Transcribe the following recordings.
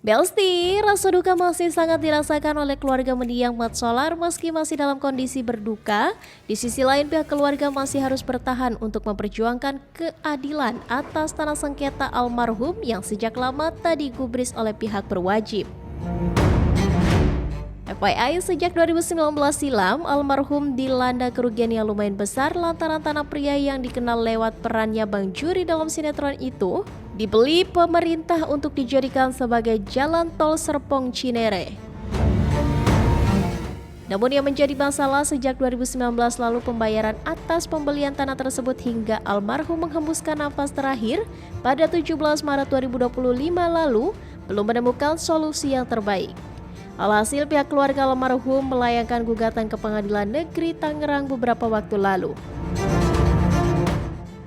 Belsti, rasa duka masih sangat dirasakan oleh keluarga mendiang Mat Solar meski masih dalam kondisi berduka. Di sisi lain pihak keluarga masih harus bertahan untuk memperjuangkan keadilan atas tanah sengketa almarhum yang sejak lama tak digubris oleh pihak berwajib. FYI, sejak 2019 silam, almarhum dilanda kerugian yang lumayan besar lantaran tanah pria yang dikenal lewat perannya Bang Juri dalam sinetron itu dibeli pemerintah untuk dijadikan sebagai jalan tol Serpong Cinere. Namun yang menjadi masalah sejak 2019 lalu pembayaran atas pembelian tanah tersebut hingga almarhum menghembuskan nafas terakhir pada 17 Maret 2025 lalu belum menemukan solusi yang terbaik. Alhasil pihak keluarga almarhum melayangkan gugatan ke Pengadilan Negeri Tangerang beberapa waktu lalu.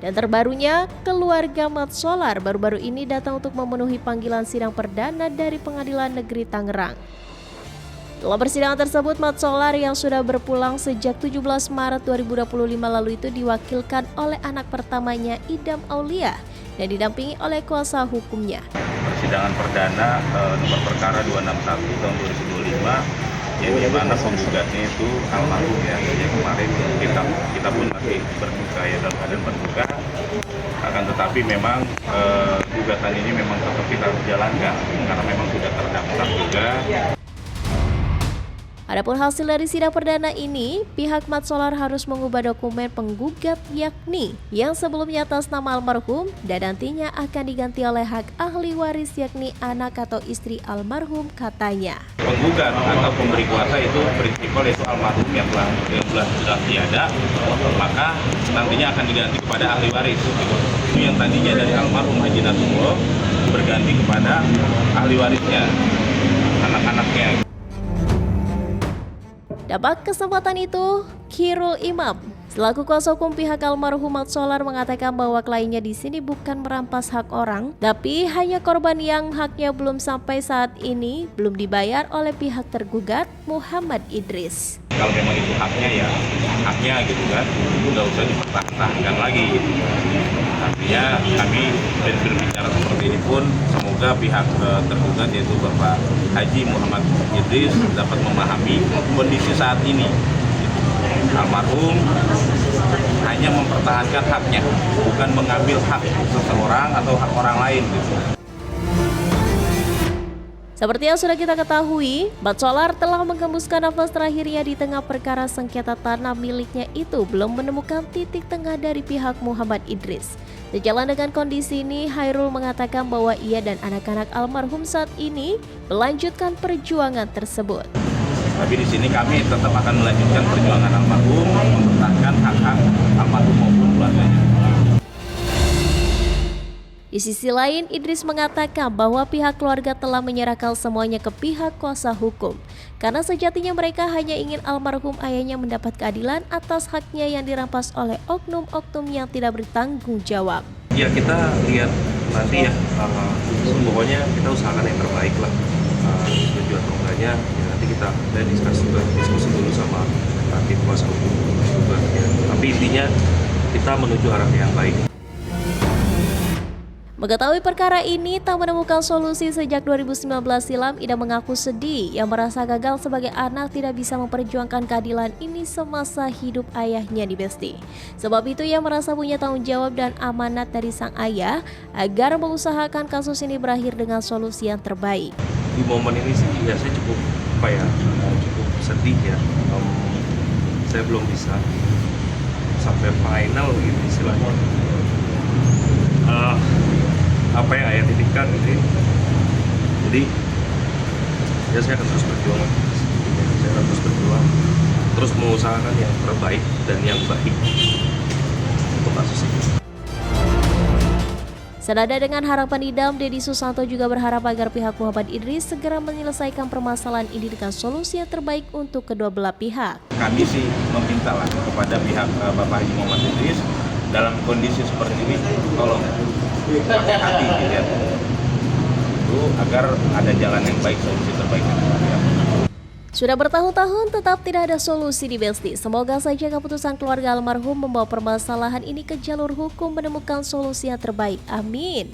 Dan terbarunya, keluarga Mat Solar baru-baru ini datang untuk memenuhi panggilan sidang perdana dari Pengadilan Negeri Tangerang. Dalam persidangan tersebut, Mat Solar yang sudah berpulang sejak 17 Maret 2025 lalu itu diwakilkan oleh anak pertamanya Idam Aulia dan didampingi oleh kuasa hukumnya. Persidangan perdana nomor perkara 261 tahun 2025 yang dimana penggugatnya itu almarhum ya, yang kemarin kita pun masih berduka ya, dalam keadaan berduka. Akan tetapi memang gugatan ini memang tetap kita jalankan karena memang sudah terdaftar juga. Adapun hasil dari sidang perdana ini, pihak Mat Solar harus mengubah dokumen penggugat yakni yang sebelumnya atas nama almarhum dan nantinya akan diganti oleh hak ahli waris yakni anak atau istri almarhum katanya. Penggugat atau pemberi kuasa itu prinsipal yaitu almarhum yang sudah tiada, maka nantinya akan diganti kepada ahli waris. Itu yang tadinya dari almarhum Haji Nasrullah berganti kepada ahli warisnya, anak-anaknya. Dapat kesempatan itu, Khairul Imam selaku kuasa hukum pihak almarhum Mat Solar mengatakan bahwa kliennya di sini bukan merampas hak orang, tapi hanya korban yang haknya belum sampai saat ini belum dibayar oleh pihak tergugat Muhammad Idris. Kalau memang itu haknya ya haknya gitu kan, itu nggak usah dipertahankan lagi gitu. Artinya kami berbicara seperti ini pun semoga pihak tergugat yaitu Bapak Haji Muhammad Idris dapat memahami kondisi saat ini. Almarhum hanya mempertahankan haknya, bukan mengambil hak seseorang atau hak orang lain gitu. Seperti yang sudah kita ketahui, Mat Solar telah menghembuskan nafas terakhirnya di tengah perkara sengketa tanah miliknya itu belum menemukan titik tengah dari pihak Muhammad Idris. Sejalan dengan kondisi ini, Khairul mengatakan bahwa ia dan anak-anak almarhum saat ini melanjutkan perjuangan tersebut. Tapi di sini kami tetap akan melanjutkan perjuangan almarhum, mempertahankan hak-hak almarhum maupun keluarganya. Di sisi lain, Idris mengatakan bahwa pihak keluarga telah menyerahkan semuanya ke pihak kuasa hukum. Karena sejatinya mereka hanya ingin almarhum ayahnya mendapat keadilan atas haknya yang dirampas oleh oknum-oknum yang tidak bertanggung jawab. Ya kita lihat nanti ya, pokoknya kita usahakan yang terbaik lah. Setuju atau enggaknya, ya nanti kita diskusi dulu sama tim kuasa hukum juga. Ya. Tapi intinya kita menuju arah yang baik. Mengetahui perkara ini tak menemukan solusi sejak 2019 silam, Ida mengaku sedih yang merasa gagal sebagai anak tidak bisa memperjuangkan keadilan ini semasa hidup ayahnya di Besti. Sebab itu ia merasa punya tanggung jawab dan amanat dari sang ayah agar mengusahakan kasus ini berakhir dengan solusi yang terbaik. Di momen ini sih ya saya cukup cukup sedih ya. Saya belum bisa sampai final gitu istilahnya. Apa yang ayah titipkan gitu ya. Jadi ya saya akan terus berjuang, terus mengusahakan yang terbaik dan yang baik untuk kasus ini. Senada dengan harapan Idam, Deddy Susanto juga berharap agar pihak Muhammad Idris segera menyelesaikan permasalahan ini dengan solusi yang terbaik untuk kedua belah pihak. Kami sih memintalah kepada pihak Bapak Haji Muhammad Idris dalam kondisi seperti ini, tolong pakai hati gitu ya, itu agar ada jalan yang baik, solusi terbaik yang ya. Sudah bertahun-tahun tetap tidak ada solusi di Besti. Semoga saja keputusan keluarga almarhum membawa permasalahan ini ke jalur hukum menemukan solusi yang terbaik. Amin.